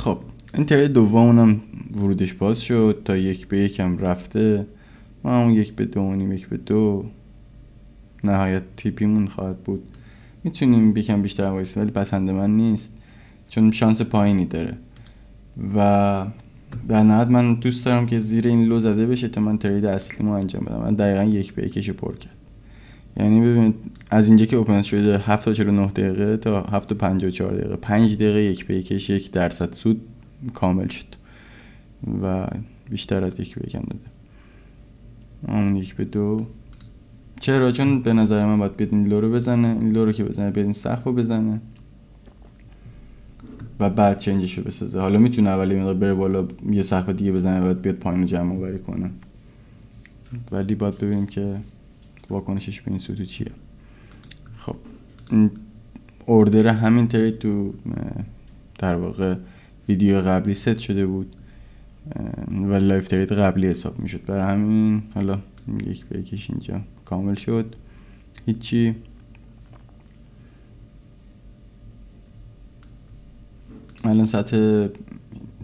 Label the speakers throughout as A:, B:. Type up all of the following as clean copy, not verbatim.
A: خب این ترید دومونم ورودش باز شد تا 1-1 هم رفته. ما همون 1-2 1-2 نهایت تیپیمون خواهد بود. میتونیم یکم بیشتر وایسیم ولی پسند من نیست چون شانس پایینی داره و در نهایت من دوست دارم که زیر این لو زده بشه تا من ترید اصلیمو انجام بدم. من دقیقا 1-1 پر کرد. یعنی ببینید از اینجا که اوپن شده 7:49 دقیقه تا 7:54 دقیقه 5 دقیقه 1-1 1% سود کامل شد و بیشتر از 1-1 هم داده. اون 1-2 چرا؟ چون به نظر من باید بیاد این لو رو بزنه، این لو رو که بزنه بیاد این سقف رو بزنه و بعد چنجش رو بسازه. حالا میتونه اولی مقدار بره بالا یه سقف دیگه بزنه بعد بیاد پایین رو جمع آوری کنه ولی باید ببینیم که واکنشش به این سوتو چیه. خب اوردر همین ترید تو در واقع ویدیو قبلی ست شده بود و لایف ترید قبلی حساب میشد. برای همین حالا 1-1 اینجا کامل شد. هیچی. الان سطح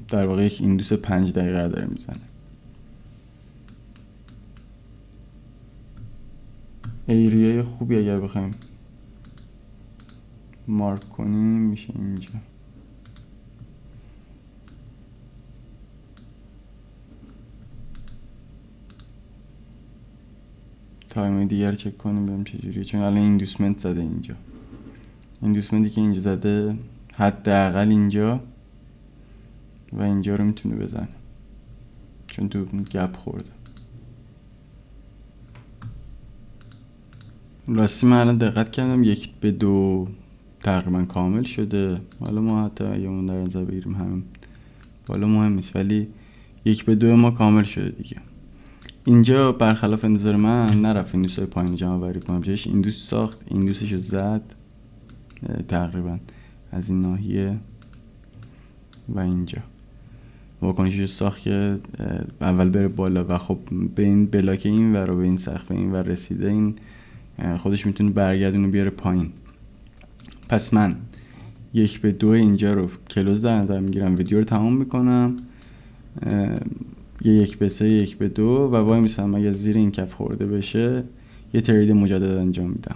A: در واقع یک ایندوس 5 دقیقه داره میزنه. ایریای خوبی اگر بخوایم مارک کنیم میشه اینجا. تایم دیگر چک کنیم ببینیم چجوریه چون الان ایندوسمنت زده اینجا. ایندوسمنتی که اینجا زده حداقل اینجا و اینجا رو میتونه بزنه چون تو گپ خورده. راستی من الان دقت کردم 1-2 تقریبا کامل شده. حالا ما حتی یه اون در نظر بگیریم همین بالا مهم نیست ولی 1-2 ما کامل شده دیگه. اینجا برخلاف انتظار من نرفت ایندوسای پایین جمع آوری کنم. جاش ایندوس ساخت، ایندوسشو زد تقریبا از این ناحیه و اینجا واکنشش ساخت که اول بره بالا و خب به این بلاک این ور و به این سقف این ور رسیده این خودش میتونه برگردونه بیاره پایین. پس من 1-2 اینجا رو کلوز در نظر میگیرم، ویدیو رو تمام میکنم، یه 1-3 1-2 و وای میسم اگه زیر این کف خورده بشه یه ترید مجدد انجام میدم.